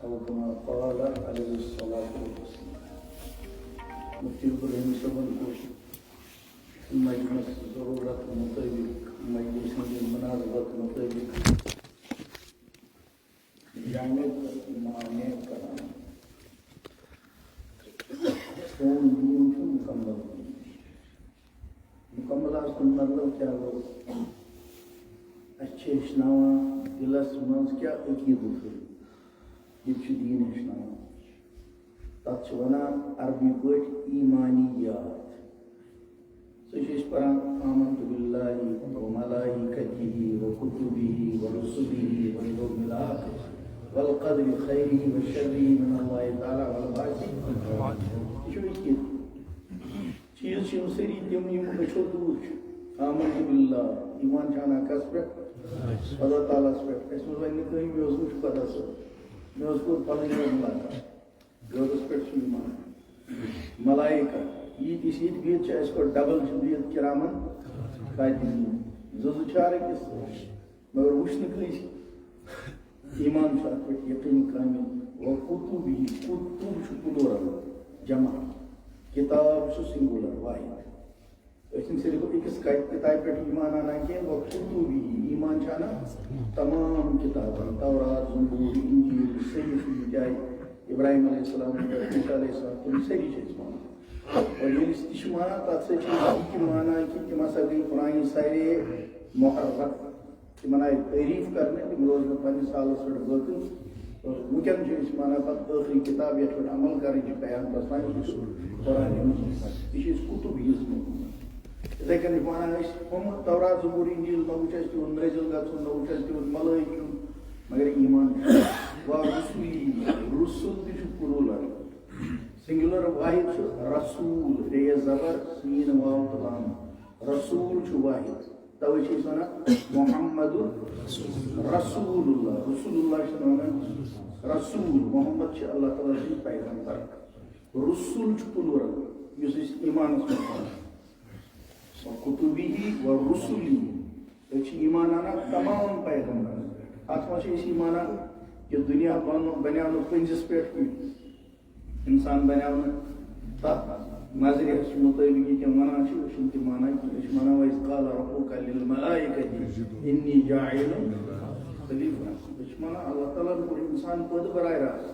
او كما قال عليه الصلاة والسلام. مفتی ابراہیم صاحب کو مجمع ضرورت مطابق مجلس مناسبت مطابق جامع معنی کرنا سون دین کو مکمل آسن مطلب کیا گو اچھے ہشناوان دلس منز کیا عقید یہ دین ہشناوان تک ونان عربی پاٹ ایمانیات سہ پران آمنت باللہ وملائکتہ وکتبہ ورسلہ والیوم الآخر والقدر خیرہ وشرہ من اللہ تعالی والبعث. یہ چیز سری تم اچھو دور آمنت باللہ ایمان چانا کس پہ اللہ تعالیٰ پہ اس میں ون کہیں مے وچ پتہ سر مے کور پنن ملاقات غرض پہ ایمان ملائکہ یہ اسی بیت اس کو ڈبل بیت کرامن کاتبین زو چار کس مگر وشن کلیس ایمان شاہ پہ یقین کامل و کتبی کتب پلورل جمع کتاب سنگولر واحد اسن صرف ایکس کتاب پہ ایمان آنا کہ وہ کتبی ایمان چانا تمام کتابیں تورات زبور انجیل صحیح جائے ابراہیم علیہ السلام موسیٰ علیہ السلام تم سری چیز مانا اور یہ اس مانا تک سے چیز کی مانا کہ تم ایسا گئی قرآن سارے محرک تم آئی تعریف کرنے تم روز میں 5 سال سے بلکل اور ممکن جو اس مانا پر آخری کتاب یا چھوٹ عمل کریں جو بیان پسائیں قرآن مجید یہ چیز کتب ہی اس میں لیکن یہ مانا ہے ہم تورات زبور انجیل نوچستی ان نزل گتن نوچستی ان ملائکن مگر ایمان ورسولی رسول تیچ پلولر سنگولر واحد رسول ریز زبر سین واو تلام رسول چھ واحد توے چھ سنا محمد رسول اللہ شنونا رسول محمد چھ اللہ تعالی سے پیغمبر رسول چھ پلولر یس ایمان اس کتبی و رسولی چھ ایمان آنا تمام پیغمبر اتنا اس ایمان کہ دنیا بنیاو پنجس پہ انسان بنیاو تک نظریہ مطابق یہ ونان تم مانا وَإِذْ قَالَ رَبُّكَ لِلْمَلَائِكَةِ إِنِّي جَاعِلٌ خَلِيفَةً مانا اللہ تعالیٰ کو انسان پد براہ راست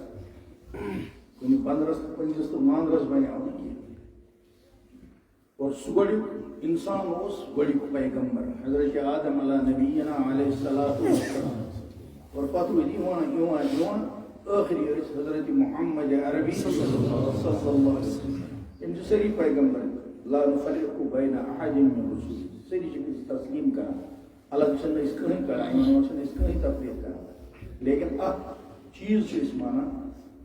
کن 15 25 تو ماندرس بنیاو اور سہ گوڑیک انسان اس گوڑیک پیغمبر حضرت آدم علیہ نبینا علیہ السلام اور پتہ یوان آخری حضرت محمد عربی صلی اللہ علیہ وسلم ان سری پیغمبر لا نفرق بین احد من رسول سری چیز تسلیم کرا الگ چھن اس کہیں کرا چھن اس کہیں تفریق کرا لیکن اب چیز اس مانا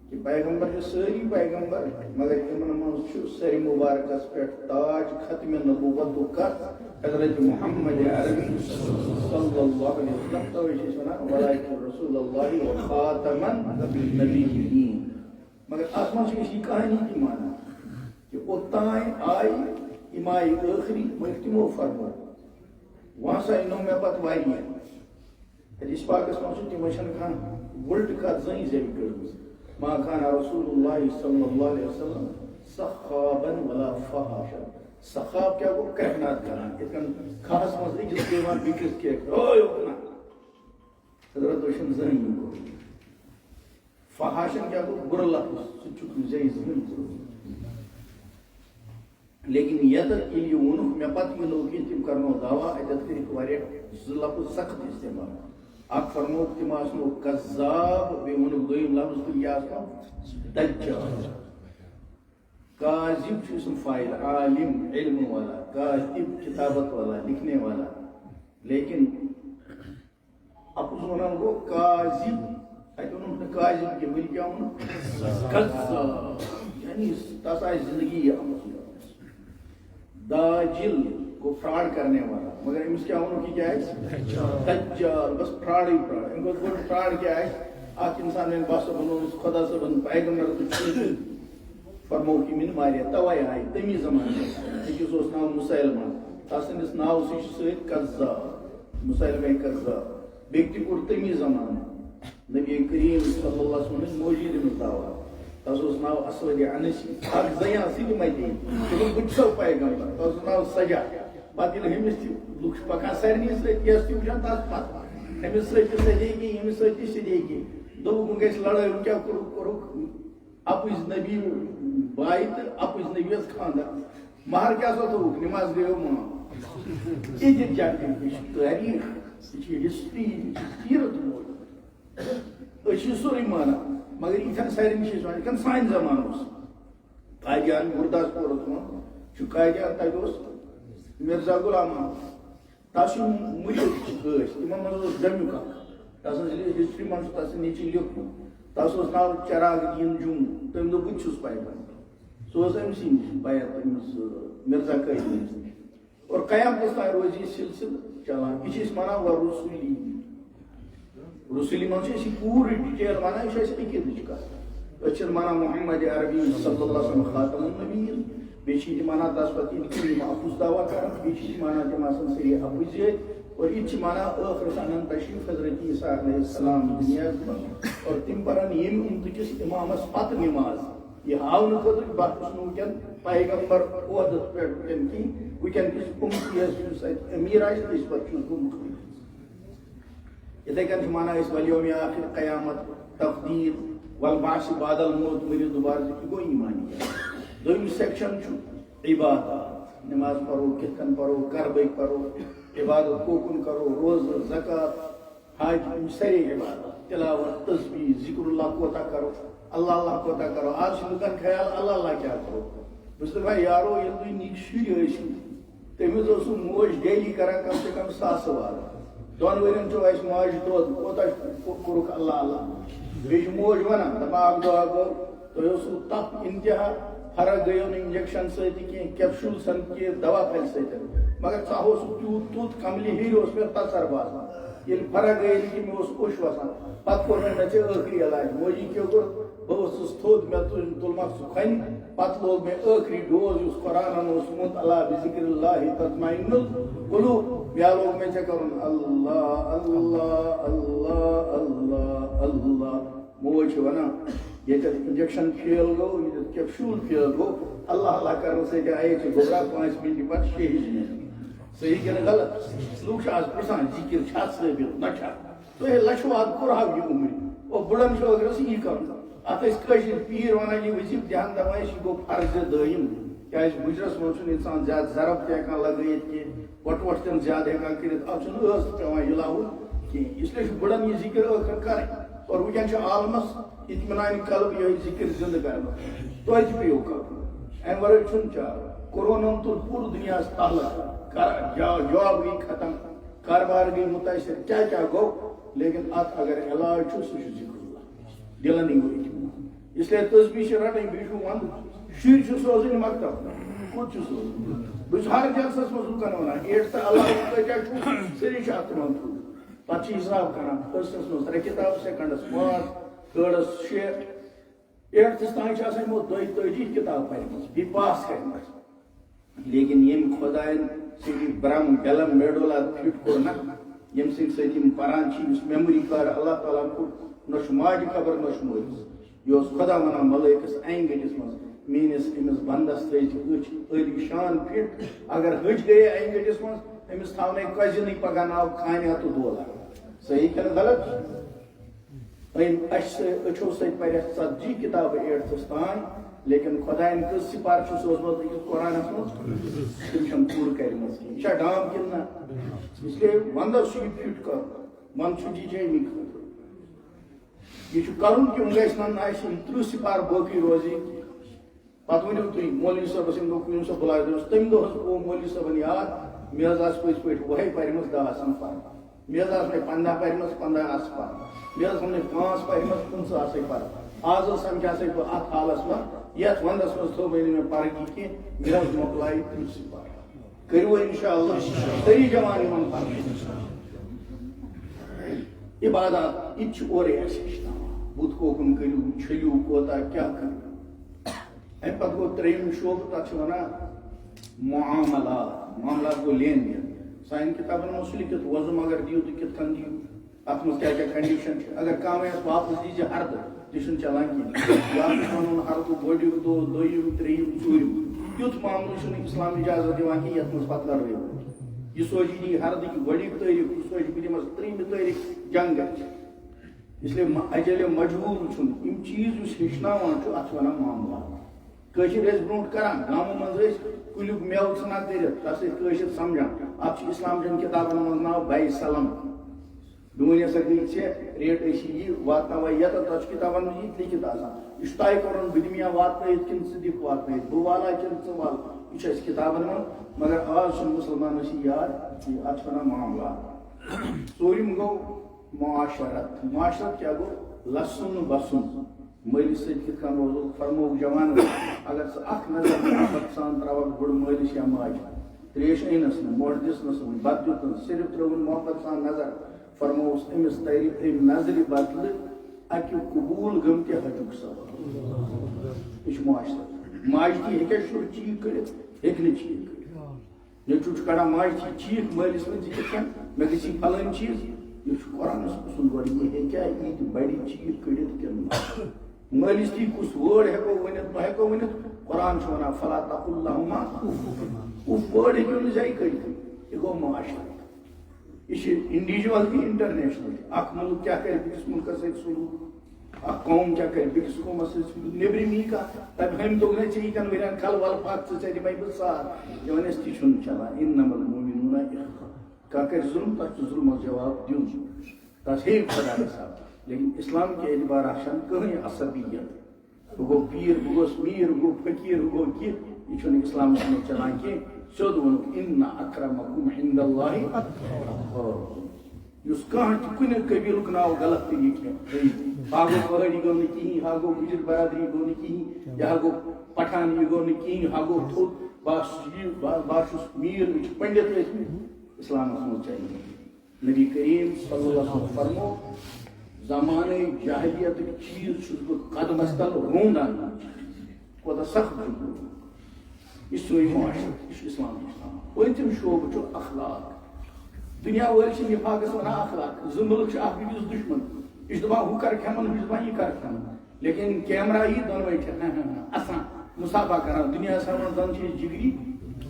کہ پیغمبر جو سری پیغمبر مگر امن من سری مبارکس پہ تاج ختم نبوت کر حضرت محمد عربی صلی اللہ علیہ وسلم تو اسی سنا ولائک رسول اللہ و خاتم النبیین مگر آسمان سے اسی کہانی کی مانا کہ اتائیں آئی امائی آخری مختمو فرما وہاں سے انہوں میں بات وائی ہے اس پاکستان سے تیمشن خان ولڈ کا زنی زیب کرد ما کان رسول اللہ صلی اللہ علیہ وسلم سخابا ولا فحاشا سخاب کیا وہ کہنات کرنا اتنا خاص مزدی جس دیوان بیکس کیا اوہ اپنا حضرت وشن زنی کو فحاشن کیا وہ براللہ سچک زی زمین لیکن یدت ایلی ونو میں پت یہ لوگ تم کرنو دعویٰ ایدت کری کواری لفظ سخت استعمال آپ فرمو تم آسنو کذاب بے ونو دویم لفظ تو یہ آسنو دجال کاذب چھو اسم فائل عالم علم والا کاتب کتابت والا لکھنے والا لیکن آپ اس ونان کو کاذب ایت انہوں نے کاذب کے مل کیا ہوں کذاب یعنی تاسائی زندگی یہ داجل کو فراڈ کرنے والا مگر امس کیا ہونا کی کیا ہے دجال بس فراڈ ہی فراڈ ان کو فراڈ کیا ہے آج انسان نے باسو بنو خدا سے بن پیغمبر تو فرمو کی من ماریا توائی آئی تمی زمان ایک اس نام مسلمان تاسن اس ناو سیش سوید کذاب مسلمان کذاب بیکتی پور تمی زمان نبی کریم صلی اللہ علیہ وسلم موجود میں دعویٰ تس ناو اسود انسی اک زیاں سی مدی تم بچو پیغمبر تس ناو سجا پتہ یل ہمس لوک پکان سارنی ست یس تہ وچھان تس پتہ ہمس ست سجے گی ہمس ست سجے گی دوپن گژھِ لڑٲے کیا کوٚرُکھ اپُز نبی باے تہٕ اپُز نبی یس خاندر مہر کیا سا تھوٚوُکھ نماز گٔیو معاف یہِ چھِ تٲریٖخ یہِ چھِ ہسٹری یہِ چھِ سیرت مول أسۍ چھِ سورُے مانان مگر یِتھٮ۪ن سارنٕے چھِ أسۍ وَنان یِتھٮ۪ن سانہِ زمانہٕ اوس قٲدیان گُرداسپوٗرَس منٛز چھُ قٲدیان تَتہِ اوس مرزا غلام احمد تَس یِم مُرید ٲسۍ تِمن منٛز اوس جمیُک اکھ تَس ٲس ہسٹری منٛز چھُ تَس نیٚچِی لیوٗکھمُت تَس اوس ناو چراغ دیٖن جوٗم تٔمۍ دوٚپ بہٕ تہِ چھُس پیغمبر سُہ اوس أمسٕے نِش بیعت أمِس مرزا قٲدیانَس نِش اور قیامتس تام روزِ یہِ سلسلہٕ چلان یہِ چھِ أسۍ وَنان ورسوٗلی رسولی منٛز چھِ أسۍ یہِ پوٗرٕ ڈِٹیل وَنان یہِ چھِ اَسہِ عقیٖدٕچ کَتھ أسۍ چھِنہٕ وَنان محمد عربی صلی اللہ علیہ وسلم خاتم النبیین بیٚیہِ چھِ تِم وَنان تَس پَتہٕ یِم اَپُز دعوا کَران بیٚیہِ چھِ تِم وَنان تِم آسان سٲری اَپُز یٲتۍ اور یہِ تہِ چھِ وَنان ٲخرس اَنن تشریٖف حضرت عیٖسیٰ علیہ السلام دُنیاہَس منٛز اور تِم پَرن ییٚمہِ اُمتٕکِس اِمامَس پَتہٕ نِماز یہِ ہاونہٕ خٲطرٕ بہٕ چھُس نہٕ وٕنکٮ۪ن پیغمبر عہدَس پٮ۪ٹھ وٕنکٮ۪ن کِہیٖنۍ وٕنکٮ۪ن کِس اُمتِیَس یُس اَتہِ أمیٖر آسہِ تٔمِس پَتہٕ چھُس بہٕ مُخلص یِتھَے کٔنۍ چھِ وَنان أسۍ وَلیومِ آخِر قیامت تقدیٖر والبعث بعد الموت مٔرِو دُبارٕ یہِ گوٚو ایٖمانیات دوٚیِم سیکشن چھُ عبادات نماز پَرو کِتھ کٔنۍ پَرو کَربٕکۍ پَرو عبادت کوکُن کَرو روزٕ زکات حج یِم سٲری عبادت تِلاوت تسبیح ذکر اللہ کوتاہ کَرو اللہ اللہ کوتاہ کَرو آز چھِ لُکن خیال اللہ اللہ کیٛاہ کَرو بہٕ چھُس دَپان یارو ییٚلہِ تُہۍ نِکۍ شُرۍ ٲسِو تٔمِس اوس سُہ موج ڈیلی کران کم سے کم ساسہٕ وارٕ دۄن ؤرین چھُ اَسہِ ماجہِ دۄد کوتاہ کوٚرُکھ اللہ اللہ بیٚیہِ چھِ موج وَنان دَپان اکھ دۄہ گوٚو تۄہہِ اوسوٕ تپھ اِنتِہا فرق گٔیو نہٕ اِنجکشن سۭتۍ کینٛہہ کیپشوٗل سۭتۍ کینٛہہ دوا پھلہِ سۭتۍ مگر ژٕ اوسُکھ تیوٗت توٚت کملہِ ہِرِ اوس مےٚ تَژر باسان ییٚلہِ فرق گٔے نہٕ کہِ مےٚ اوس اوٚش وسان پتہٕ کوٚر مےٚ ژےٚ ٲخری علاج موجی کیٛاہ کوٚر بہٕ اوسُس تھوٚد مےٚ تُلمکھ سُہ کھۄنہِ پتہٕ لوگ مےٚ ٲخری ڈوز یُس قرآنن اوس ووٚنمُت اللہ بِذِکر اللہ تطمئن القلوٗب بیٛاکھ لوگ مےٚ ژےٚ کرُن اللہ اللہ اللہ اللہ اللہ موج چھِ وَنان ییٚتٮ۪تھ اِنجکشن فیل گوٚو ییٚتٮ۪تھ کیپشوٗل فیل گوٚو اللہ اللہ کرنہٕ سۭتۍ آیے ژٕ گۄبرا 5 مِنٹہِ پتہٕ 6 مِنٹہِ صحیح کِنہٕ غلط لُکھ چھِ آز پرژھان ذِکر چھا ثٲبت نہ چھا تۄہہِ لچھو اَتھ کوٚرہو یہِ عُمرِ اور بُڑن چھُ ٲخرس یی کرُن اَتھ ٲسۍ کٲشِر پیٖر وَنان یہِ ؤسِو دِہن دپان ٲسۍ یہِ گوٚو فرضِ دٲیِم کیٛازِ مُجرس منٛز چھُنہٕ اِنسان زیادٕ ضرب تہِ ہٮ۪کان لگٲیِتھ کینٛہہ وۄٹھ وۄٹھ تہِ نہٕ زیادٕ ہٮ۪کان کٔرِتھ اَتھ چھُنہٕ ٲس تہِ پٮ۪وان ہِلاوُن کینٛہہ اس لیے چھُ بُڑن یہِ ذِکر ٲخر کرٕنۍ اور وٕنکٮ۪ن چھُ عالمس اطمینانہِ قلب یِہوٚے ذِکر زِندٕ کرنہٕ توتہِ تہِ پیٚیو کرُن اَمہِ ورٲے چھُنہٕ چارٕ کوروnaہن تُل پوٗرٕ دُنیاہس تحلق جاب گٔے ختم کاربار گٔے مُتٲثر کیٛاہ کیٛاہ گوٚو لیکن اتھ اگر علاج چھُ سُہ چھُ ذِکر اللہ دِلن یی اطمینان اس لیے تسبیح چھِ رٹٕنۍ بیٚیہِ چھُ ونٛدٕ شُرۍ چھِ سوزٕنۍ مکتب کوٚت چھُ سوزُن بہٕ چھُس ہر جلسس منٛز لُکن ونان 8th علاوٕ کۭتیاہ چھُ سٲری چھِ اتھ تِمن تھوٚد پتہٕ چھِ حساب کران فٔسٹس منٛز 3 کِتابہٕ سیکنڈس 5 تھٲڈس 6 8thس تام چھِ آسان یِمو 32 کِتابہٕ پرِمژٕ بیٚیہِ پاس کَرِمژٕ لیکن ییٚمہِ خۄداین سۭتۍ برٛم بیلم میڈولا فِٹ کوٚر نہ ییٚمہِ سٕنٛدۍ سۭتۍ یِم پران چھِ یُس میموری کارڈ اللہ تعالیٰ کوٚر نہ چھُ ماجہِ خبر نہ چھُ مٲلِس یہِ اوس خۄدا وَنان ملٲیکس انہِ گٔٹِس منٛز میٲنِس أمِس بنٛدس تھٲیزِ أچھ عٲلی شان فِٹ اگر ہٕچ گٔیے انہِ گٔٹِس منٛز أمِس تھاونَے کۄزِنٕے پگاہ ناو خانیا تہٕ دولا صحیح کِنہٕ غلط أمۍ اَسہِ أچھو سۭتۍ پَرِ 40 کِتابہٕ 8thس تام لیکن خۄدایَن کٔژ سِپار چھُ سوزمُت أکِس قرآنس منٛز تِم چھَنہٕ پوٗرٕ کَرِمَژٕ کِہیٖنۍ یہِ چھا ڈام کِنہٕ نہ اس لیے وَندَس چھُ یہِ فِٹ کَرُن وَندٕ چھُ جی اَمی خٲطرٕ یہِ چھُ کَرُن کہِ وۄنۍ گژھِ نہٕ اَسہِ یِم 30 سِپار باقٕے روزٕنۍ پَتہٕ ؤنِو تُہۍ مولوی صٲبَس ییٚمہِ دۄہ کُنہِ سۄ بُلاے دوٚپُس تَمہِ دۄہ حظ گوٚو مولوی صٲبَن یاد مےٚ حظ آسہٕ پٔزۍ پٲٹھۍ وۄہے پَرِمَژٕ 10 آسان پَران مےٚ حظ آسہٕ مےٚ 15 پَرِمَژٕ 15 آسہٕ پَران مےٚ حظ ووٚن مےٚ 5 پَرِمَژٕ 15 آسَے پَران آز حظ سَمکھیٛاسَے بہٕ اَتھ حالَس منٛز یَتھ وَندَس منٛز تھوٚو وۄنۍ مےٚ پَرٕنۍ کینٛہہ مےٚ حظ مۄکلایہِ 30 سِپار کٔرِو وۄنۍ اِنشاء اللہ سٲری جوان یِمن پَرنہٕ عبادات یہِ تہِ چھُ اورَے اَسہِ ہیٚچھناوان بُتھ کوکُن کٔرِو چھٔلِو کوتاہ کیٛاہ کٔرِو اَمہِ پَتہٕ گوٚو 3یِم شوبہٕ تَتھ چھِ وَنان معاملات گوٚو لین دین سانٮ۪ن کِتابَن منٛز چھُ لیکھِتھ وۄزُم اگر دِیِو تہٕ کِتھ کٔنۍ دِیِو ات مز کیا کنڈیشن اگر کم واپس دیجیے ہرد تہ چلان کھین یا ون ہردو گوڈیک دہ دویم تریم ژوٗرِم تیُتھ معاملہٕ اسلام اجازت دِوان کہِ یتھ منٛز پتہٕ لڑٲے یہ سوچی جی ہردٕکۍ گۄڈنِکۍ تٲریٖخ یہ سوچی بہٕ دِمس ترٛیٚیِمہِ تٲریٖخ جنگ گژھِ اسلیے اجل مجبوٗر چھُنہٕ یِم چیٖز یُس ہیٚچھناوان چھُ اتھ چھِ ونان معاملات کٲشِر ٲسۍ برونٛٹھ کران گامو منٛز ٲسۍ کُلیُک مٮ۪وٕ ژھٕنان کٔرِتھ تتھ ٲسۍ کٲشِر سمجھان اتھ چھُ اسلام چٮ۪ن کِتابن منٛز ناو بے سلم دوٗنۍ ہسا گٔے ژےٚ ریٹ ٲسی یہِ واتناوان ییٚتٮ۪تھ تتھ چھُ کِتابن منٛز یہِ تہِ لیکھِتھ آسان یہِ چھُ طے کوٚرُن بہٕ دِمہٕ یا واتنٲیِتھ کِنہٕ ژٕ دِکھ واتنٲیِتھ بہٕ والا کِنہٕ ژٕ وال یہ چھُ اَسہِ کِتابن منٛز مگر آز چھُنہٕ مُسلمانس یہِ یاد اتھ چھِ ونان معاملات ژوٗرِم گوٚو معاشرت معاشرت کیٛاہ گوٚو لسُن بسُن مٲلِس سۭتۍ کِتھ کٔنۍ روزو فرمووُکھ جوانن اگر ژٕ اکھ نظر محبت سان تراوکھ بُڈٕ مٲلِس یا ماجہِ تریش أنِس نہٕ مۄٹھ دِژنس نہٕ بتہٕ دیُتنس صرف ترٲوٕن محبت سان نظر فرمووُس أمِس ترِ أمۍ نظرِ بدلہٕ اکہِ قبوٗل گٔمتہِ حجُک ثواب یہِ چھُ معاشرت ماجہِ تہِ ہیٚکیٛا شُر چیٖک کٔڑِتھ ہیٚکہِ نہٕ چیٖک کٔڑِتھ نیٚچوٗ چھُ کڑان ماجہِ تہِ چیٖک مٲلِس ؤنۍ ژٕ کِتھ کٔنۍ مےٚ گژھی پھلٲنۍ چیٖز یہ قرآنس اصول گۄڈٕ یہِ ہیٚکیٛاہ ییٖتہِ بڑِ چیٖک کٔڑِتھ کِنہٕ نہ مٲلِس تہِ کُس وٲڈ ہٮ۪کو ؤنِتھ نہ ہٮ۪کو ؤنِتھ قرآن چھُ ونان فلا تقل لہما اُف وٲڈ ہیٚکِو نہٕ زَے کٔڑِتھ یہِ گوٚو معاشرت یہ چھِ انڈیوجول تہِ انٹرنیشنل تہِ اکھ مُلک کیٛاہ کرِ بیٚکِس مُلکس سۭتۍ سلوٗک اکھ قوم کیٛاہ کرِ بیٚکِس قومس سۭتۍ سلوٗک نیبرِم یی کانٛہہ تَمہِ ہُمہِ دوٚپ نَے ژےٚ ییٖتٮ۪ن ؤرین کھل ول پتھ ژٕ دِمے بہٕ ساتھ دِوان أسۍ تہِ چھُنہٕ چلان انما المؤمنون اخوة کانٛہہ کرِ ظُلم تتھ چھُ ظُلمس جواب دیُن تتھ ہیٚیہِ خۄدا حساب لیکن اسلام کے اعتبار چھنہٕ کٕہٕنۍ عصبیت بہٕ گوٚو پیٖر بہٕ گوٚوس میٖر بہٕ گوٚو فقیٖر بہٕ گوٚو کہِ یہِ چھُنہٕ اسلامس منٛز چلان کینٛہہ سیوٚد ووٚنُکھ اِنَّ اَکرَمَکُم عِنْدَ اللہِ اَتْقاکُم یُس کانٛہہ تہِ کُنہِ قبیٖلُک ناو غلط تہِ لیکھِ ہا گوٚو پہٲڑی گوٚو نہٕ کِہیٖنۍ ہا گوٚو گُجر برادری گوٚو نہٕ کِہیٖنۍ یا گوٚو پٹھان یہِ گوٚو نہٕ کِہیٖنۍ ہا گوٚو تھوٚد بہٕ چھُس میٖر مےٚ چھِ پنڈت ٲسمٕتۍ اسلامس منٛز چلہِ نبی کریم صلی اللہ علیہ وسلم فرمو زمانۂ جاہلیتٕکۍ چیٖز چھُس بہٕ قدمس تل روٗنٛدان کوتاہ سخت چھُ یہِ سٲنۍ معاشرت یہِ چھُ اسلام پٲنٛژِم شعبہٕ چھُ اخلاق دُنیا وٲلۍ چھِ نفاقس ونان اخلاق زٕ مُلک چھِ اکھ أکِس دُشمن یہِ چھُ دپان ہُہ کر کھٮ۪من ہُہ چھُ دپان یہِ کر کھٮ۪من لیکن کیمرا یی دۄنوے چھِ اسان مُسافہ کران دُنیاہس ونان زن چھِ أسۍ جگری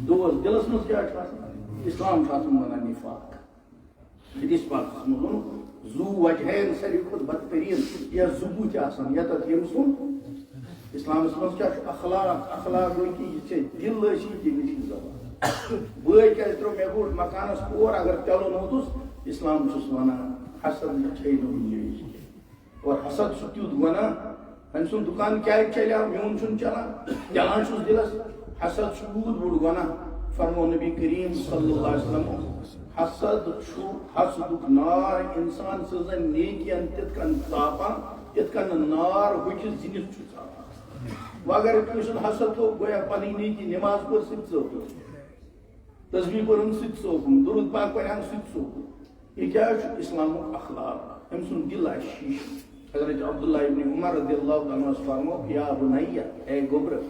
دوس دلس منٛز کیٛاہ چھُ آسان اسلام چھُ اتھ منٛز ونان نفاق حدیث پاکس منٛز ووٚنُکھ زوٗ وجہین ساروی کھۄتہٕ بدتریٖن یا زٕ بُتھِ آسان ییٚتٮ۪تھ ییٚمہِ سُنٛد اسلامس منٛز کیٛاہ چھُ اخلاق اخلاق گوٚو کہِ یہِ ژےٚ دل ٲسی تٔمِس چھِ زبان بٲے کیٛازِ ترٛوو مےٚ بوٚڑ مکانس اور اگر چلُن ووتُس اسلام چھُس ونان حسد چھے نہٕ گُنجٲیِش اور حسد چھُ تیُتھ ونان أمۍ سُنٛد دُکان کیٛازِ چلیو میون چھُنہٕ چلان چلان چھُس دلس حسد چھُ یوٗت بوٚڑ گۄناہ فرمو نبی کریم صلی اللہ علیہ وسلم حسد چھُ حسدُک نار انسان سٕنٛزن نیکین تِتھ کٔنۍ ژاپان یِتھ کٔنۍ نار ہوٚکھِس زِنِس چھُ ژاپان وۄنۍ اگر کٲنٛسہِ ہُنٛد حسد تھوٚو گویا پنٕنۍ نیکی نٮ۪ماز پٔر سُہ تہِ ژوٚپ تسبیح پٔرٕن سُہ تہِ ژوٚپ درود پاک پرہن سُہ تہِ ژوٚپ یہِ کیٛاہ چھُ اسلامُک اخلاق أمۍ سُنٛد دل آسہِ شیٖشہٕ حضرت عبداللہ ابن عمر رضی اللہ عنہَس فرمو یا بنیہ اے گوبرٕ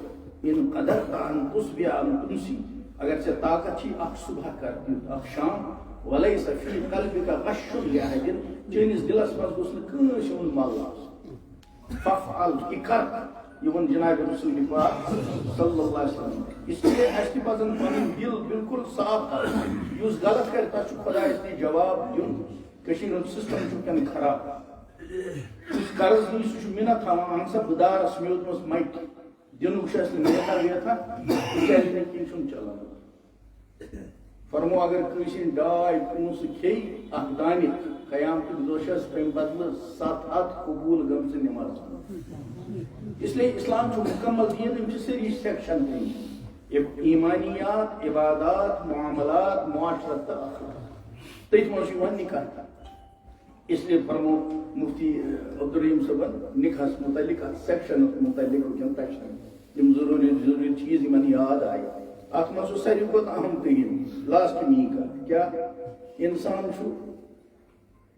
ان قدرت ان تصبح ان تمسی اگر ژےٚ طاقت چھی اکھ صبح کر تیُتھ اکھ شام ولیس فی قلبک غش لأحد چٲنِس دلس منٛز گوٚژھ نہٕ کٲنٛسہِ ہُنٛد مل آسُن فافعل یہِ کر یہ ون جناب رسول پاک صلی اللہ علیہ وسلم اس لیے اَسہِ تہِ پزن پنٕنۍ دل بالکل صاف کرٕنۍ یُس غلط کرِ تتھ چھُ خۄدایس نِش جواب دیُن کٔشیٖرِ ہُنٛد سسٹم چھُ وٕنکٮ۪ن خراب یُس قرض نی سُہ چھُ مِنت تھاوان اہن سا بہٕ دارس میوٗدمٕژ مٹہِ دِنُک چھُ اَسہِ نہٕ میتھا ویتھا تِکیٛازِ نہٕ کینٛہہ چھُنہٕ چلان فرمو اگر کٲنٛسہِ ہٕنٛدۍ ڈاے پونٛسہٕ کھیٚیہِ اکھ دانہِ قیامتُک دۄہ چھِ اَسہِ تمہِ بدلہٕ 700 قبوٗل گٔمژٕ نٮ۪ماز اس لیے اسلام چھُ مُکمل دین أمۍ چھِ سٲری سیکشن تھٲیمٕتۍ ایمانیات عبادات معاملات معاشرت تہٕ اخلاق تٔتھۍ منٛز چھُ یِوان نکاح اس لیے فرمو مفتی عبدالرحیم صٲبن نکاحس متعلق اتھ سیکشنس متعلق وٕنکٮ۪ن تشریح یِم ضروٗری چیٖز یِمن یاد آیہِ اتھ منٛز چھُ ساروی کھۄتہٕ اہم تریٖن لاسٹ میٲنۍ کتھ کیٛاہ انسان چھُ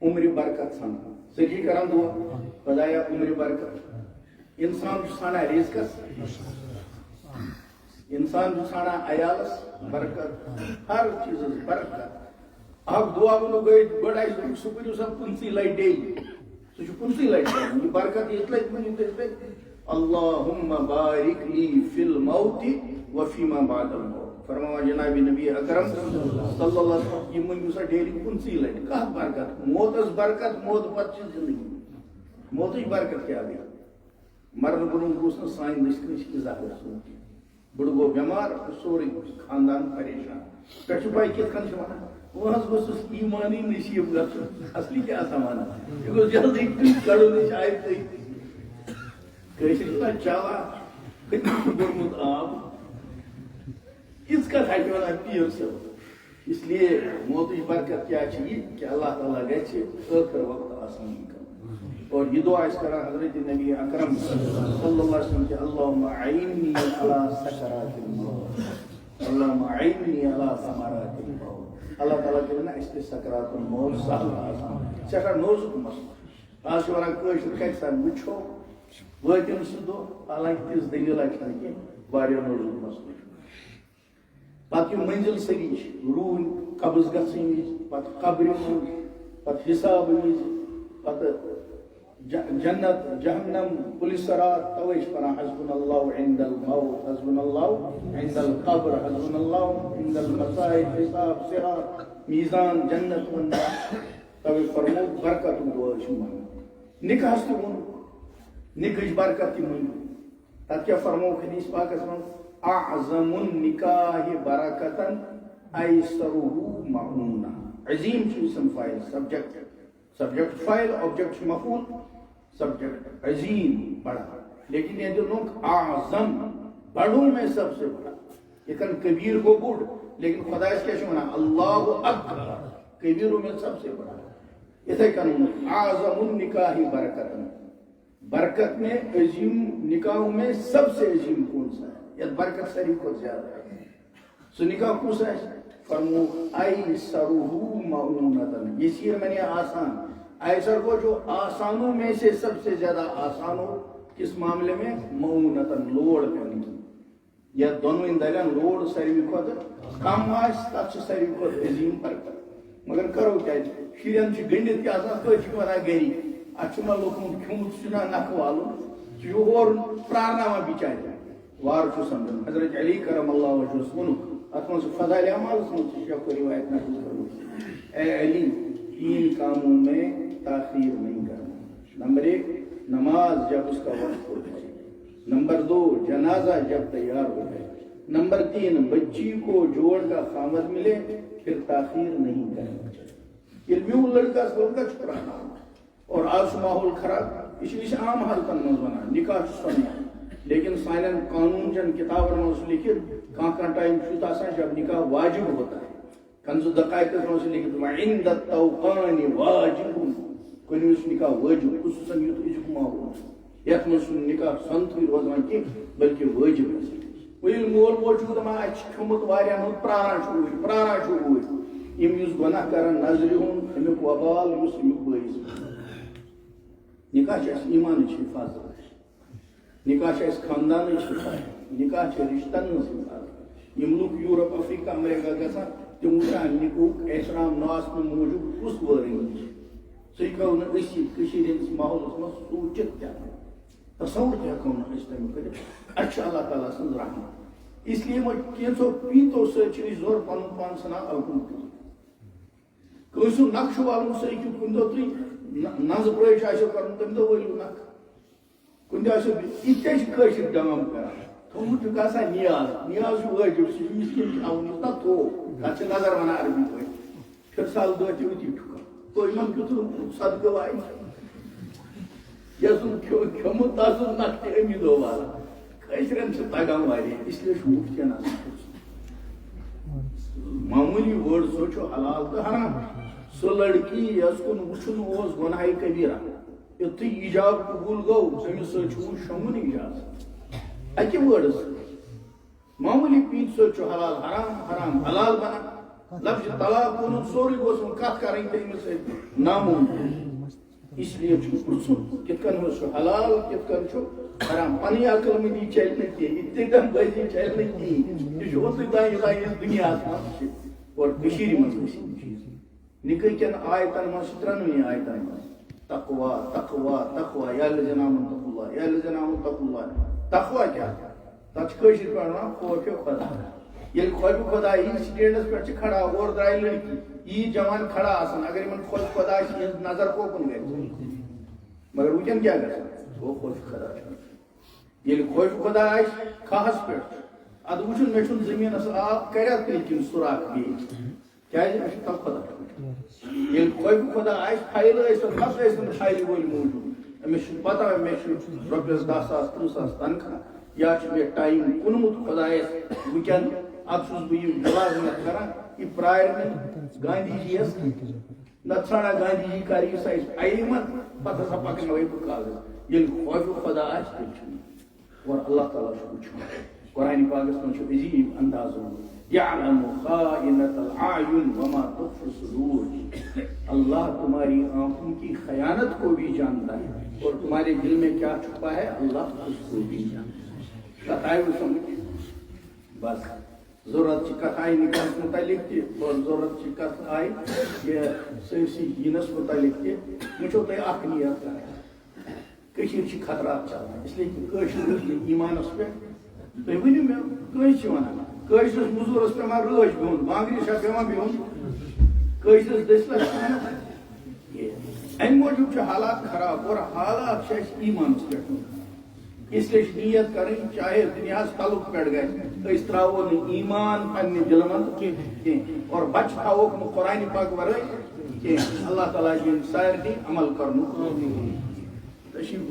عمرِ برکت ژھانڈان سٲری کران دعا خۄدایا عمرِ برکت انسان چھُ ژھانڈان رزقس انسان چھُ ژھانڈان عیالس برکت ہر چیٖزس برکت اکھ دعا ونو گئی گۄڈٕ آسہِ سُہ کٔرِو سا 15 لٹہِ ڈیلی سُہ چھُ 15 لٹہِ کران یہِ برکت یِتھ لٹہِ ؤنِو تُہۍ اللہم بارک لی فی الموت وفیما بعد الموت فرماوان جناب نبی اکرم صلی اللہ علیہ وسلم یہ ؤنِو سا ڈیلی 15 لٹہِ کتھ برکت موتس برکت موت پتہٕ چھِ زندگی موتٕچ برکت کیٛاہ گٔے مرنہٕ برونٛہہ گوٚژھ نہٕ سانہِ دٔسۍ کٲنٛسہِ اِزاہ گژھُن بُڈٕ گوٚو بٮ۪مار سورُے خاندان پریشان پٮ۪ٹھٕ چھُ پاے کِتھ کٔنۍ چھِ ونان وۄنۍ حظ گوٚژھُس ایٖمانٕے نصیٖب گژھُن اصلی کیٛاہ آسان ونان یہِ گوٚژھ جلدی کڑُن یہِ آیہِ تٔتھۍ کٲشِر چھِ نا چالاک کٔتِس چھُ بوٚرمُت آب یِژھ کتھ ہیٚکہِ ونان پیٖر صٲب اس لیے موتٕچ برکت کیٛاہ چھِ یہِ کہ اللہ تعالیٰ گژھِ ٲخر وقت آسان اور یہ دعا اس طرح حضرت نبی اکرم صلی اللہ علیہ وسلم کہ اللہم اعیننی علی سکرات الموت اللہم اعیننی علی ثمرات الموت اللہ تعالیٰ کہ نا اس کے سکرات الموت سہل آسان سیٹھاہ نوزُک مسئلہ آج چھِ ونان کٲشِر کَتہِ سا وٕچھو وٲتِن سُہ دۄہ حالانکہِ تِژھ دٔلیٖلا چھَنہٕ کینٛہہ واریاہ نوزُک مسئلہ چھُ پتہٕ یِم منزِل سٔری چھِ روٗنۍ قبض گژھٕنۍ وِزِ پتہٕ قبرِ منٛز پتہٕ حساب وِزِ پتہٕ جنت جہنم پولیس رات توے چھِ پران حسبنا اللہ عند الموت حسبنا اللہ عند القبر حسبنا اللہ عند المصائب حساب صراط میزان جنت والنار توے فرمو برکت دعا چھِ منگان نکاحس تہِ ووٚن نکاحٕچ برکت تہِ مٔنگِو تتھ کیٛاہ فرمو حدیث پاکس منٛز اعظم النکاح برکتن ایسرہ مؤونہ عظیم چھُ اسم فاعل سبجیکٹ فاعل آبجیکٹ چھُ مفعول سبجیکٹ عظیم بڑا لیکن یہ جو لوگ اعظم بڑوں میں سب سے بڑا یہ کبیر کو بڑ لیکن خدا اس کیا شمانا اللہ اکبر کبیروں میں سب سے بڑا اسے کہنا اعظم النکاح برکت میں عظیم نکاحوں میں سب سے عظیم کون سا ہے یہ برکت ساری کو زیادہ ہے سو نکاح کون سا ہے فرمو ایسرہ مؤونۃ یہ سیر میں نے آسان ایسر کو جو آسانوں میں سے سب سے زیادہ آسان ہو کس معاملے میں مؤونۃ لوڑ کرنے کی یا دونوں دلن لوڑ ساروی کھۄتہٕ کم آسہِ تتھ چھِ ساروی کھۄتہٕ عظیم برکت مگر کرو کیٛازِ شُرٮ۪ن چھِ گٔنڈِتھ تہِ آسان پٔژھۍ چھِ ونان گری اتھ چھُ ما لوٚگمُت کھیوٚمُت سُہ چھُ نکھٕ والُن سُہ چھُ ہورٕ پرٛارناوان بِچارِ وارٕ چھُ سمجھان حضرت علی کرم اللہ وجہس ووٚنُکھ اتھ منٛز چھُ فضائل اعمالس منٛز چھِ شیخ روایت نقل کٔرمٕژ اے علی 3 کاموں میں تاخیر نہیں کرنا نمبر 1 نماز جب اس کا وقت ہو جائے نمبر 2 جنازہ جب تیار ہو جائے نمبر 3 بچی کو جوڑ کا خامد ملے پھر تاخیر نہیں کرنا چاہیے یہ میون لڑکا چھپرانا اور آج ماحول خراب اس عام حالتن مز ونان نکاح سننا لیکن سائنن قانون چن کتابن مز لکھت کانٛہہ ٹائم جب نکاح واجب ہوتا ہے کنز دقائق مز لکھت وعند التوقان واجب کُنہِ وِزِ نکاح واجب خصوصاً یُتھ أزیُک ماحول یتھ منٛز چھُنہٕ نکاح سنتھٕے روزان کینٛہہ بلکہ واجب گژھِ وۄنۍ ییٚلہِ مول موج چھُ دپان اَسہِ چھُ کھیوٚمُت واریاہن ہُنٛد پرٛاران چھُ اوٗرۍ یِم یُس گۄناہ کران نظرِ ہُنٛد امیُک وبال یُس امیُک بٲیِس نکاح چھِ اَسہِ ایٖمانٕچ حفاظت نکاح چھِ اَسہِ خاندانٕچ حفاظت نکاح چھِ رشتن ہٕنٛز حفاظت یِم لُکھ یوٗرپ افریقہ امریکہ گژھان تِم وٕچھان نکاحُک احترام نہ آسنہٕ موٗجوٗب کُس وٲرۍ چھِ سُہ ہیٚکو نہٕ أسۍ کٔشیٖرِ ہٕنٛدِس ماحولس منٛز سوٗنٛچِتھ تہِ تصور تہِ ہیٚکو نہٕ أسۍ تَمیُک کٔرِتھ اَسہِ چھِ اللہ تعالیٰ سٕنٛز رحمت اس لیے وۄنۍ کینٛژھو پیٖنتو سۭتۍ چھِ أسۍ زورٕ پنُن پان ژھٕنان الکُن کُن کٲنٛسہِ ہُنٛد نقشہٕ چھُ والُن سُہ ہیٚکِو کُنہِ دۄہ تُہۍ نظٕ پرٲش آسیو کرُن تَمہِ دۄہ وٲلِو نکھٕ کُنہِ دۄہ آسیو یِتہِ چھِ کٲشِر ڈام کران تھوٚمُت چھُکھ آسان نیاز چھُ وٲجِب سُہ چھُ مِسکیٖن تھاوُن یُس نا تھوٚو تتھ چھِ نظر ونان عربی پٲٹھۍ پھِرسال دۄہ تہِ أتی ٹھُکان تو یِمن کیُتھ صدقہٕ واتہِ یۄس کھیوٚمُت تتھ اوس نکھٕ تہِ امی دۄہ والان کٲشرٮ۪ن چھِ تگان واریاہ اس لیے چھُ ہُتھ کٔنۍ آسان معموٗلی وٲڈ سُہ چھُ حلال تہٕ حرام سۄ لڑکی یۄس کُن وٕچھُن اوس گۄناہ کبیرہ یُتھُے ایجاب قبوٗل گوٚو تٔمِس سۭتۍ چھُ وۄنۍ شۄنٛگُن اِجازت اکہِ وٲڈٕ سۭتۍ معموٗلی پیٖنتہِ سۭتۍ چھُ حلال حرام حلال بنان لفظِ طلاق ووٚنُن سورُے گوٚژھ وۄنۍ کتھ کرٕنۍ تٔمِس سۭتۍ ناممکن اس لیے چھُ پرٛژھُن کِتھ کٔنۍ چھُ حلال کِتھ کٔنۍ چھُ حرام پنٕنۍ عقل مندی چلہِ نہٕ کینٛہہ اِتِقام بٲزی چلہِ نہٕ کِہیٖنۍ یہِ چھُ اوٚتُے تام یوٚتام یہِ دُنیاہس منٛز چھِ اور کٔشیٖرِ منٛز گژھِ یِم چیٖز نکاح کن آیتن من ترنوی آیتن من تقوا تقوا تقوا یا الذین آمنوا اتقوا اللہ یا الذین آمنوا اتقوا اللہ. تقوا کیا تک کشیر پڑھنا خوف خدا. یل خوف خدا یہ سٹینڈس پہ کھڑا اور درائے لڑکی یہ جوان کھڑا آسان اگر ان خوف خدا نظر کو کن گئے مگر وچن کیا کر وہ خوف خدا. یل خوف خدا کھاس پہ اد وچن مے چھن زمین اس آب کریا کن سوراخ بھی کیا ہے تب خدا. یل خوف خدا فائل خط فائل وول موجود امس پتہ مے رۄپیس 10,000 30,000 تنخواہ یا مے ٹائم کُنمُت خدایس وٕنکٮ۪ن اب چھُس بہٕ یہِ مُلازمت کران یہِ پرٛارِ مےٚ گاندھی جی یس نتہٕ ژھانڈا گاندھی جی کر یہِ سا علمت پتہٕ ہسا پکناوے بہٕ کاغذ. ییٚلہِ خوف خدا آسہِ تیٚلہِ چھُنہٕ اور اللہ تعالیٰ چھُ وٕچھُن قرآن پاکس منٛز چھُ عجیب اندازو یعلم خائنۃ الاعین وما تخفی الصدور. اللہ تمہاری آنکھوں کی خیانت کو بھی جانتا ہے اور تمہارے دل میں کیا چھپا ہے اللہ اس کو بھی جانتا ہے. کتھائے سمجھ بس ضرورت کتھائے نکاح متعلق تہ اور ضرورت کت آئی یہ سرسی دینس متعلق تہ وچھو تھی اخ نیت کشیر خطرات چلان اس لیے ایمانس پہ تھی ورنو مے کس ونان قشرس مزورس پیوان رٲچھ بہن بانگری شا پیوان بہن قشرس دسلس امہ موجود حالات خراب اور حالات ایمانس پہ اس لیے نیت کریں چاہے دنیا تلک پہ گئے اس تراو ایمان پنہ دل من اور بچ تھاوک قرآن پاک ورائے اللہ تعالیٰ دین سارے عمل کرنو تشریف